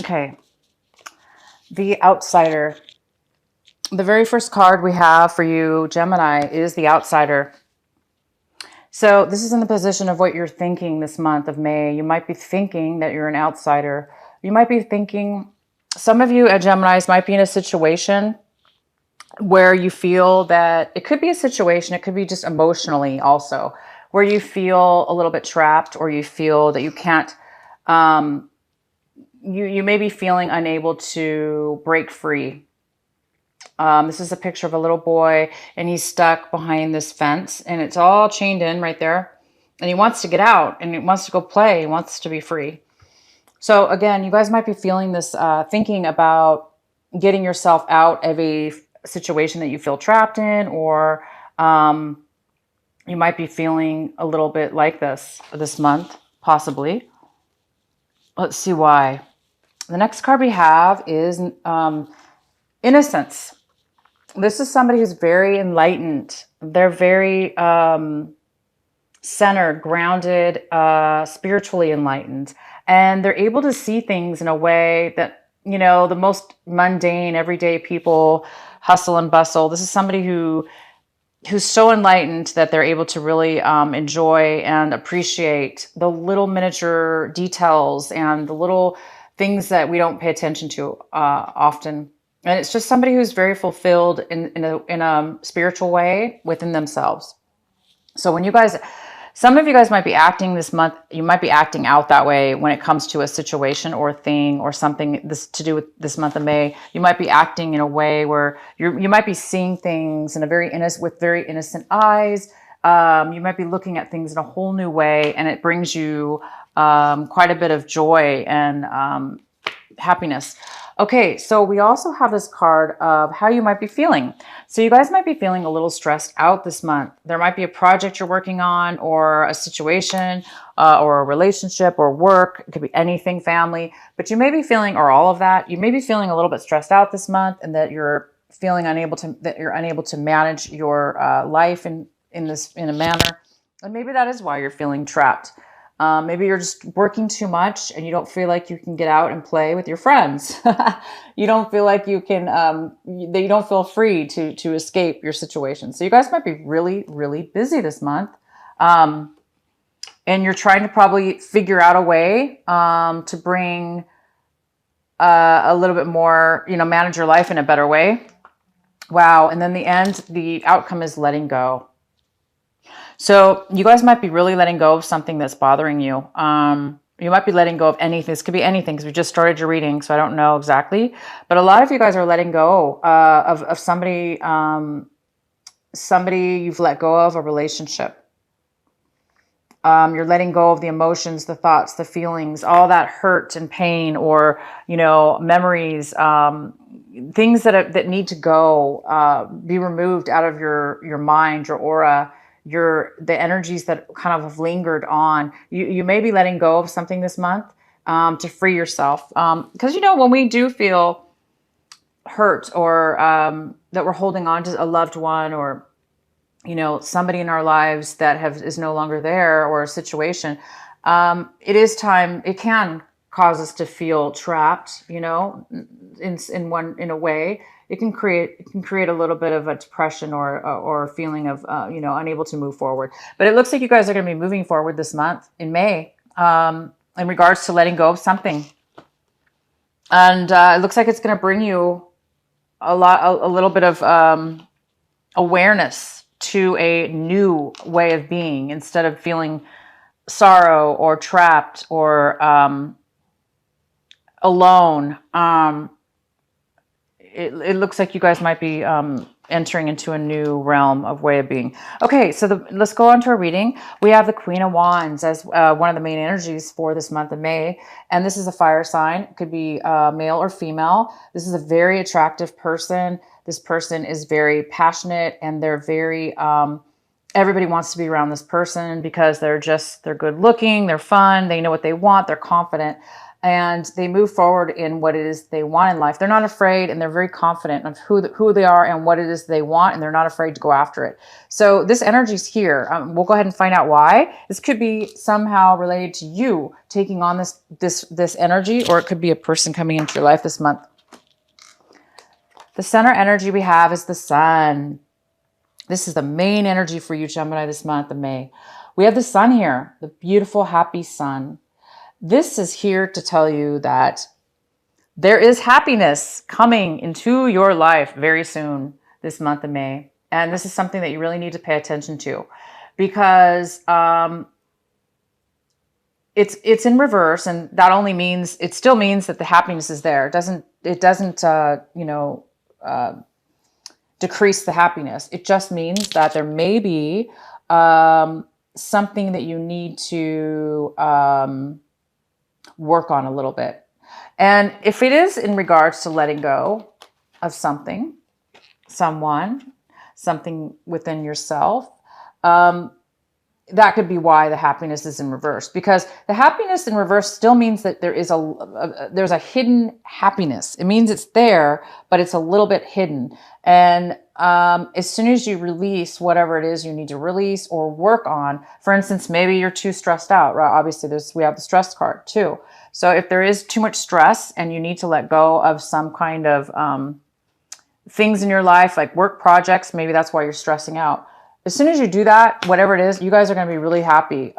Okay. The Outsider. The very first card we have for you, Gemini, is the Outsider. So this is in the position of what you're thinking this month of May. You might be thinking that you're an outsider. You might be thinking, some of you at Geminis might be in a situation where you feel that it could be a situation, it could be just emotionally also, where you feel a little bit trapped, or you feel that you can't, you may be feeling unable to break free. This is a picture of a little boy, and he's stuck behind this fence, and it's all chained in right there. And he wants to get out, and he wants to go play. He wants to be free. So again, you guys might be feeling this, thinking about getting yourself out of a situation that you feel trapped in, or you might be feeling a little bit like this month, possibly. Let's see why. The next card we have is Innocence. This is somebody who's very enlightened. They're very centered, grounded, spiritually enlightened. And they're able to see things in a way that, the most mundane, everyday people hustle and bustle. This is somebody who's so enlightened that they're able to really enjoy and appreciate the little miniature details and the little things that we don't pay attention to often. And it's just somebody who's very fulfilled in a spiritual way within themselves. So when some of you guys might be acting this month, you might be acting out that way when it comes to a situation or a thing or something this to do with this month of May. You might be acting in a way where you might be seeing things in with very innocent eyes. You might be looking at things in a whole new way, and it brings you quite a bit of joy and happiness. Okay, so we also have this card of how you might be feeling. So you guys might be feeling a little stressed out this month. There might be a project you're working on, or a situation, or a relationship, or work. It could be anything, family. But you may be feeling, or all of that, you may be feeling a little bit stressed out this month, and that you're feeling unable to manage your life in a manner. And maybe that is why you're feeling trapped. Maybe you're just working too much and you don't feel like you can get out and play with your friends. You don't feel like you can, you don't feel free to escape your situation. So you guys might be really, really busy this month. And you're trying to probably figure out a way to bring a little bit more, manage your life in a better way. Wow. And then the outcome is letting go. So you guys might be really letting go of something that's bothering you. You might be letting go of anything. This could be anything, because we just started your reading, so I don't know exactly. But a lot of you guys are letting go of somebody, somebody you've let go of, a relationship. You're letting go of the emotions, the thoughts, the feelings, all that hurt and pain, or, memories, things that need to go, be removed out of your mind, your aura, the energies that kind of have lingered on. You may be letting go of something this month to free yourself. Because, when we do feel hurt, or that we're holding on to a loved one, or, somebody in our lives that is no longer there, or a situation, it can cause us to feel trapped, in a way. It can create a little bit of a depression, or a feeling of, unable to move forward. But it looks like you guys are going to be moving forward this month in May, in regards to letting go of something. And it looks like it's going to bring you a little bit of awareness to a new way of being, instead of feeling sorrow or trapped or alone. It looks like you guys might be entering into a new realm of way of being. Okay, so let's go on to our reading. We have the Queen of Wands as one of the main energies for this month of May. And this is a fire sign. It could be male or female. This is a very attractive person. This person is very passionate, and they're very, everybody wants to be around this person because they're good looking, they're fun, they know what they want, they're confident. and they move forward in what it is they want in life. They're not afraid, and they're very confident of who they are and what it is they want, and they're not afraid to go after it. So this energy's here. We'll go ahead and find out why. This could be somehow related to you taking on this energy, or it could be a person coming into your life this month. The center energy we have is the sun. This is the main energy for you, Gemini, this month of May. We have the sun here, the beautiful, happy sun. This is here to tell you that there is happiness coming into your life very soon this month of May. And this is something that you really need to pay attention to, because it's in reverse, and that only means, it still means that the happiness is there. It doesn't decrease the happiness. It just means that there may be something that you need to work on a little bit. And if it is in regards to letting go of something, someone, something within yourself, that could be why the happiness is in reverse, because the happiness in reverse still means that there is there's a hidden happiness. It means it's there, but it's a little bit hidden. And as soon as you release whatever it is you need to release or work on, for instance, maybe you're too stressed out, right? Obviously we have the stress card too. So if there is too much stress and you need to let go of some kind of things in your life, like work projects, maybe that's why you're stressing out. As soon as you do that, whatever it is, you guys are going to be really happy.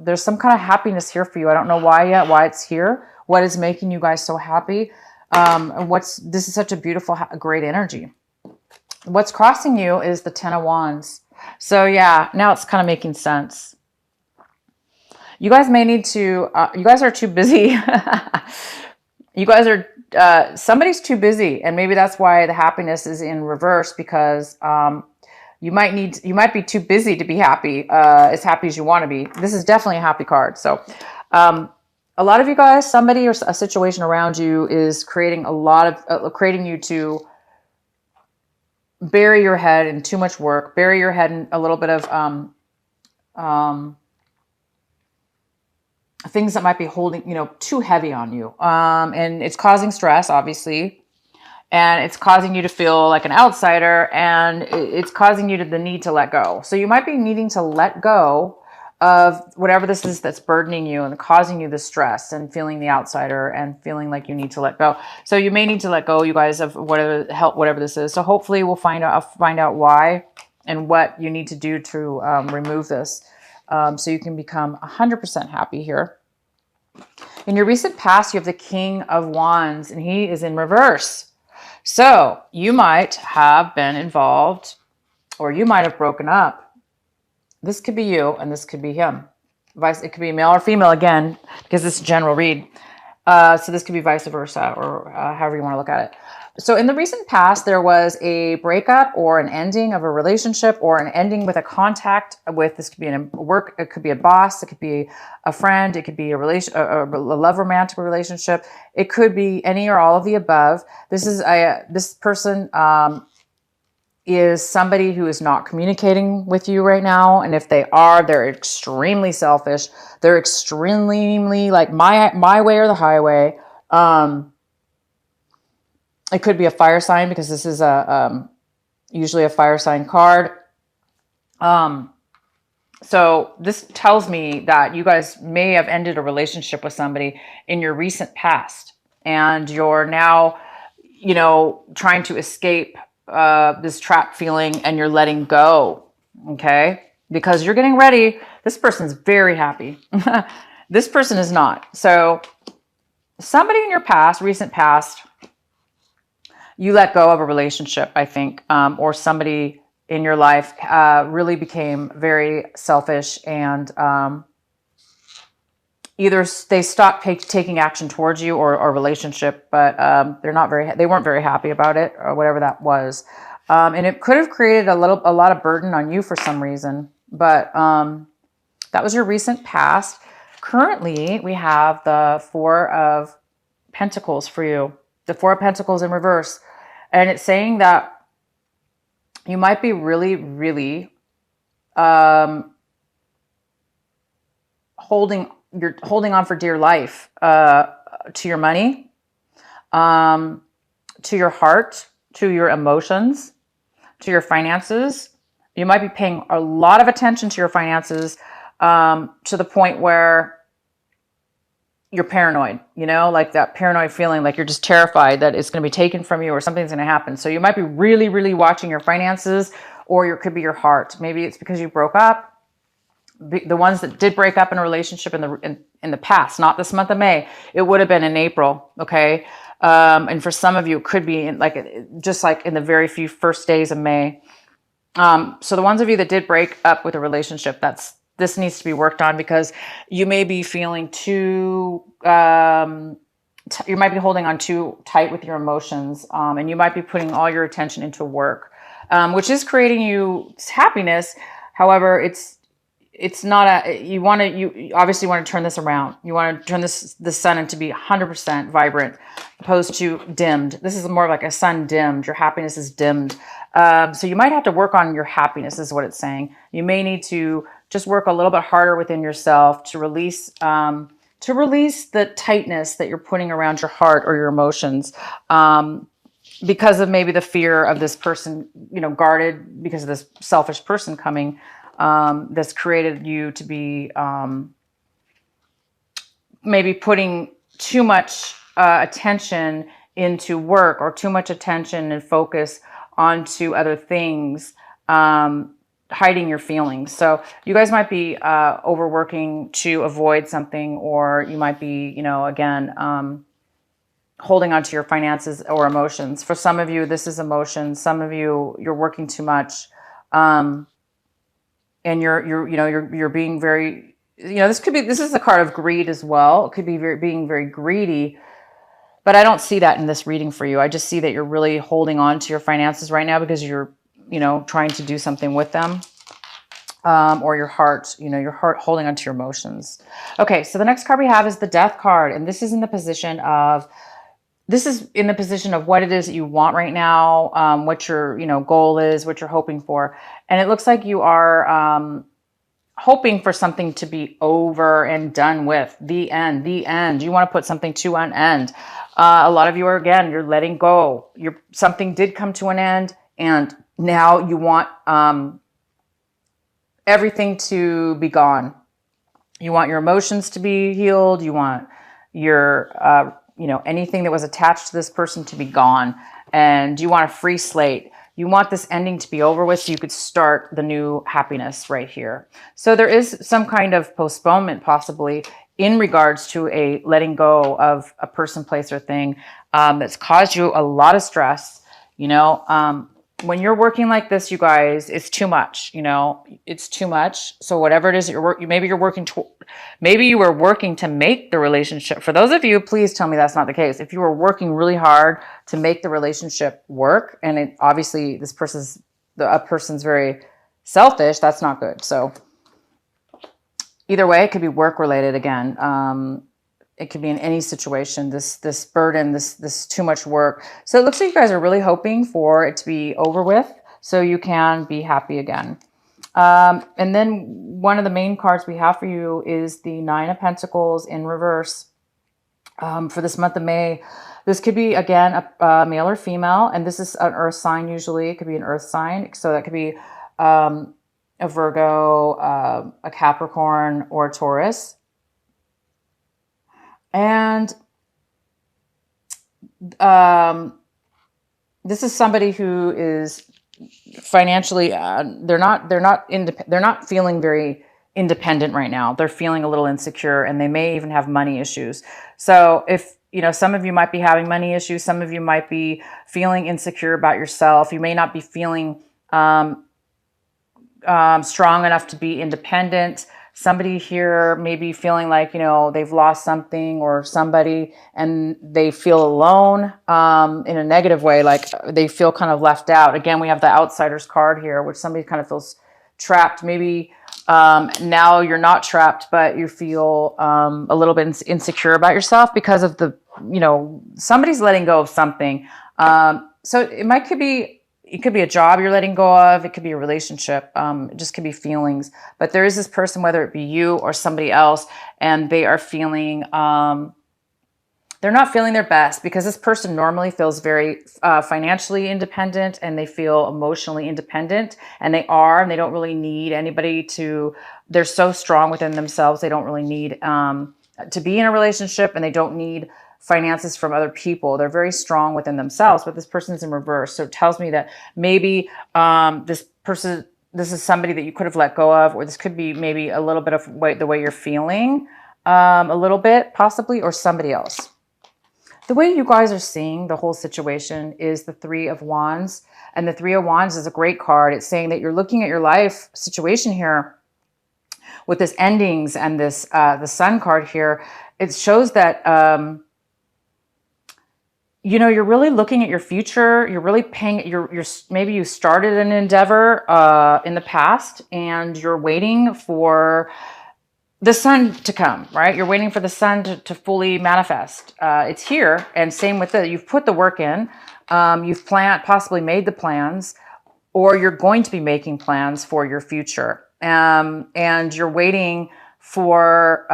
There's some kind of happiness here for you. I don't know why yet, why it's here. What is making you guys so happy? This is such a beautiful, great energy. What's crossing you is the Ten of Wands. So yeah, now it's kind of making sense. You guys may need to, you guys are too busy. You guys are, somebody's too busy, and maybe that's why the happiness is in reverse, because you might be too busy to be happy, as happy as you want to be. This is definitely a happy card. So a lot of you guys, somebody or a situation around you is creating creating you to bury your head in too much work, bury your head in a little bit of things that might be holding, too heavy on you. And it's causing stress, obviously. And it's causing you to feel like an outsider, and it's causing you the need to let go. So you might be needing to let go of whatever this is that's burdening you and causing you the stress and feeling the outsider and feeling like you need to let go. So you may need to let go, you guys, of whatever this is. So hopefully we'll find out why and what you need to do to remove this, so you can become 100% happy here. In your recent past, you have the King of Wands, and he is in reverse. So you might have been involved, or you might have broken up. This could be you, and this could be him. It could be male or female, again, because this is a general read. So this could be vice versa, or however you want to look at it. So in the recent past, there was a breakup or an ending of a relationship, or an ending with a contact with, this could be in work, it could be a boss, it could be a friend, it could be a love romantic relationship. It could be any or all of the above. This person is somebody who is not communicating with you right now. And if they are, they're extremely selfish. They're extremely like my way or the highway. It could be a fire sign, because this is usually a fire sign card. So this tells me that you guys may have ended a relationship with somebody in your recent past, and you're now, trying to escape this trapped feeling, and you're letting go. Okay. Because you're getting ready. This person's very happy. This person is not. So somebody in your past, recent past, you let go of a relationship, I think, or somebody in your life really became very selfish, and either they stopped taking action towards you or relationship, but they weren't very happy about it, or whatever that was. And it could have created a lot of burden on you for some reason, but that was your recent past. Currently, we have the Four of Pentacles for you. The Four of Pentacles in reverse. And it's saying that you might be really, really holding on for dear life to your money, to your heart, to your emotions, to your finances. You might be paying a lot of attention to your finances, to the point where you're paranoid, like that paranoid feeling, like you're just terrified that it's going to be taken from you or something's going to happen. So you might be really, really watching your finances, or it could be your heart. Maybe it's because you broke up. The ones that did break up in a relationship in the past, not this month of May, it would have been in April. Okay. And for some of you, it could be just like in the very few first days of May. So the ones of you that did break up with a relationship, this needs to be worked on, because you may be feeling too, you might be holding on too tight with your emotions, and you might be putting all your attention into work, which is creating you happiness. However, it's not you obviously want to turn this around. You want to turn the sun into be 100% vibrant, opposed to dimmed. This is more like a sun dimmed. Your happiness is dimmed. So you might have to work on your happiness, is what it's saying. You may need to just work a little bit harder within yourself to release the tightness that you're putting around your heart or your emotions, because of maybe the fear of this person, guarded because of this selfish person coming, that's created you to be maybe putting too much attention into work, or too much attention and focus onto other things, hiding your feelings. So you guys might be overworking to avoid something, or you might be, again, holding on to your finances or emotions. For some of you, this is emotions. Some of you, you're working too much, and you're being very, this is a card of greed as well. It could be being very greedy. But I don't see that in this reading for you. I just see that you're really holding on to your finances right now because you're, trying to do something with them, or your heart, your heart holding on to your emotions. Okay, so the next card we have is the Death card. And this is in the position of what it is that you want right now, what your, goal is, what you're hoping for. And it looks like you are hoping for something to be over and done with. The end. You want to put something to an end. A lot of you are, you're letting go. Something did come to an end, and now you want everything to be gone. You want your emotions to be healed. You want your, anything that was attached to this person to be gone. And you want a free slate. You want this ending to be over with so you could start the new happiness right here. So there is some kind of postponement possibly in regards to a letting go of a person, place, or thing, that's caused you a lot of stress. When you're working like this, you guys, it's too much, it's too much. So whatever it is that maybe you were working to make the relationship. For those of you, please tell me that's not the case. If you were working really hard to make the relationship work, and obviously a person's very selfish, that's not good. So either way, it could be work related again. It could be in any situation, this burden, this too much work. So it looks like you guys are really hoping for it to be over with so you can be happy again. And then one of the main cards we have for you is the Nine of Pentacles in reverse, for this month of May. This could be, again, a male or female, and this is an earth sign usually. It could be an earth sign. So that could be a Virgo, a Capricorn, or a Taurus. And this is somebody who is financially, they're not feeling very independent right now. They're feeling a little insecure, and they may even have money issues. So if, some of you might be having money issues, some of you might be feeling insecure about yourself. You may not be feeling strong enough to be independent. Somebody here may be feeling like, they've lost something or somebody, and they feel alone, in a negative way, like they feel kind of left out. Again, we have the Outsider's card here, which somebody kind of feels trapped. Maybe now you're not trapped, but you feel a little bit insecure about yourself because of somebody's letting go of something. So it could be a job you're letting go of. It could be a relationship. It just could be feelings. But there is this person, whether it be you or somebody else, and they are feeling They're not feeling their best because this person normally feels very financially independent, and they feel emotionally independent, and they don't really need anybody to, they're so strong within themselves. They don't really need to be in a relationship, and they don't need finances from other people. They're very strong within themselves, but this person's in reverse. So it tells me that maybe this is somebody that you could have let go of, or this could be maybe a little bit of the way you're feeling, a little bit possibly, or somebody else. The way you guys are seeing the whole situation is the Three of Wands. And the Three of Wands is a great card. It's saying that you're looking at your life situation here with this endings and this the Sun card here. It shows that you're really looking at your future. You're really paying. You're maybe you started an endeavor in the past, and you're waiting for the sun to come, right? You're waiting for the sun to fully manifest. It's here. And same with you've put the work in. You've possibly made the plans, or you're going to be making plans for your future. And you're waiting for,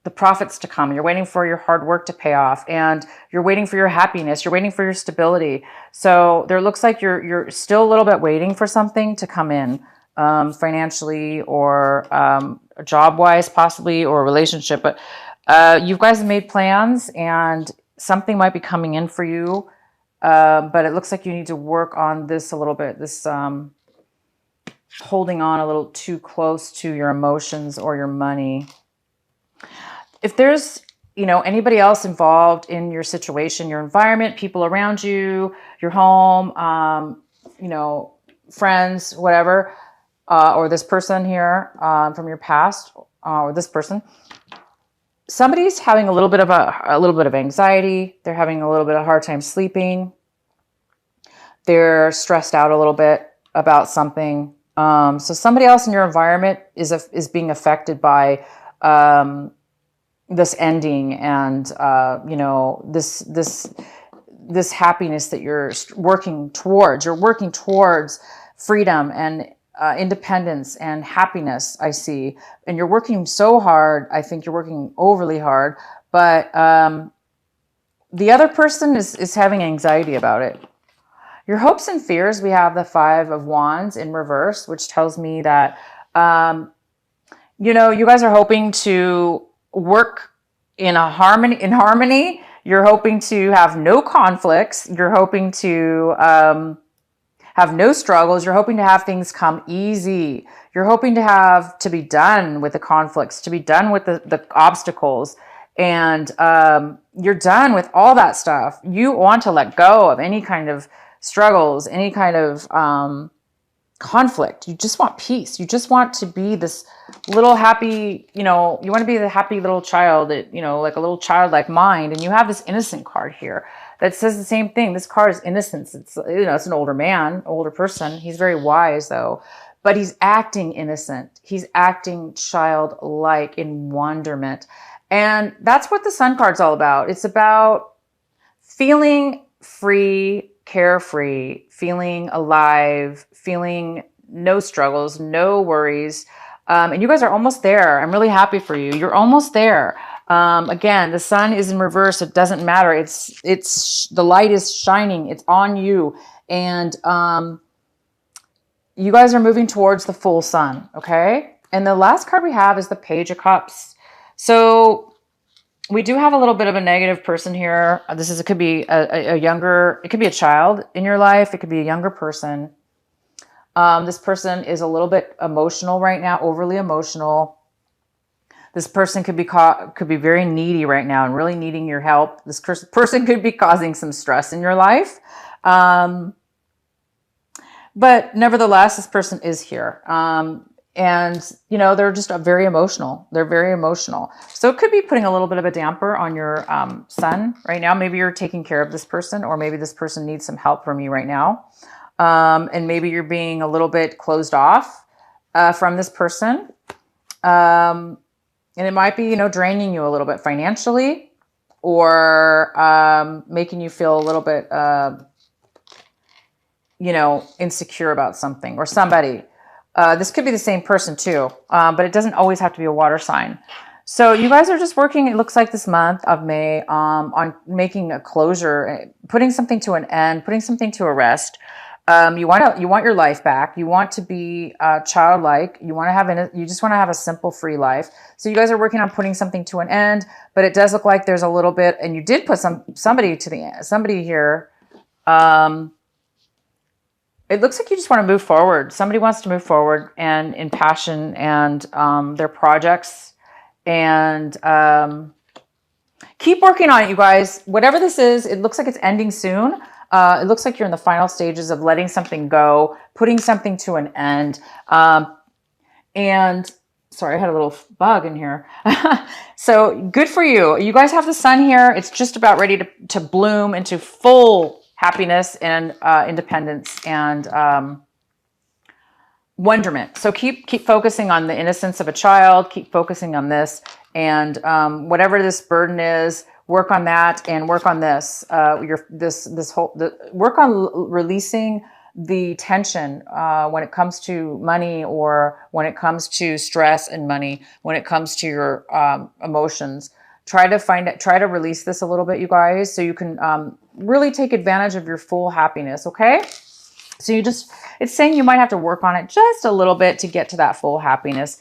the profits to come. You're waiting for your hard work to pay off, and you're waiting for your happiness. You're waiting for your stability. So there looks like you're still a little bit waiting for something to come in. Financially, or job-wise possibly, or a relationship. But you guys have made plans, and something might be coming in for you. But it looks like you need to work on this a little bit, this holding on a little too close to your emotions or your money. If there's anybody else involved in your situation, your environment, people around you, your home, friends, whatever, or this person here from your past, or this person, somebody's having a little bit of anxiety. They're having a little bit of a hard time sleeping. They're stressed out a little bit about something. So somebody else in your environment is being affected by this ending, and this happiness that you're working towards. You're working towards freedom and independence and happiness, I see. And you're working so hard. I think you're working overly hard, but the other person is having anxiety about it. Your hopes and fears, we have the Five of Wands in reverse, which tells me that, you guys are hoping to work in harmony. You're hoping to have no conflicts. You're hoping to have no struggles. You're hoping to have things come easy. You're hoping to be done with the conflicts, to be done with the obstacles. And you're done with all that stuff. You want to let go of any kind of struggles, any kind of conflict. You just want peace. You just want to be this little happy, you want to be the happy little child that, like a little childlike mind. And you have this innocent card here that says the same thing. This card is innocence. It's, it's an older person. He's very wise though, but he's acting innocent. He's acting childlike in wonderment. And that's what the Sun card's all about. It's about feeling free, carefree, feeling alive, feeling no struggles, no worries. And you guys are almost there. I'm really happy for you. You're almost there. Again, the sun is in reverse. It doesn't matter. It's the light is shining. It's on you. And you guys are moving towards the full sun. Okay. And the last card we have is the Page of Cups. So we do have a little bit of a negative person here. It could be it could be a child in your life. It could be a younger person. This person is a little bit emotional right now, overly emotional. This person could be very needy right now and really needing your help. This person could be causing some stress in your life. But nevertheless, this person is here. And, they're just very emotional. They're very emotional. So it could be putting a little bit of a damper on your sun right now. Maybe you're taking care of this person, or maybe this person needs some help from you right now. And maybe you're being a little bit closed off from this person. And it might be, draining you a little bit financially, or making you feel a little bit, insecure about something or somebody. This could be the same person too, but it doesn't always have to be a water sign. So you guys are just working, it looks like this month of May, on making a closure, putting something to an end, putting something to a rest. You want your life back. You want to be childlike. You just want to have a simple, free life. So you guys are working on putting something to an end, but it does look like there's a little bit, and you did put somebody here. Um, it looks like you just want to move forward. Somebody wants to move forward and in passion and their projects, and keep working on it, you guys. Whatever this is, it looks like it's ending soon. It looks like you're in the final stages of letting something go, putting something to an end. And sorry, I had a little bug in here. So good for you. You guys have the sun here. It's just about ready to bloom into full happiness and independence and wonderment. So keep focusing on the innocence of a child. Keep focusing on this, and whatever this burden is, work on that and work on this. Work on releasing the tension when it comes to money, or when it comes to stress and money, when it comes to your emotions. Try to release this a little bit, you guys, so you can really take advantage of your full happiness. Okay. So it's saying you might have to work on it just a little bit to get to that full happiness.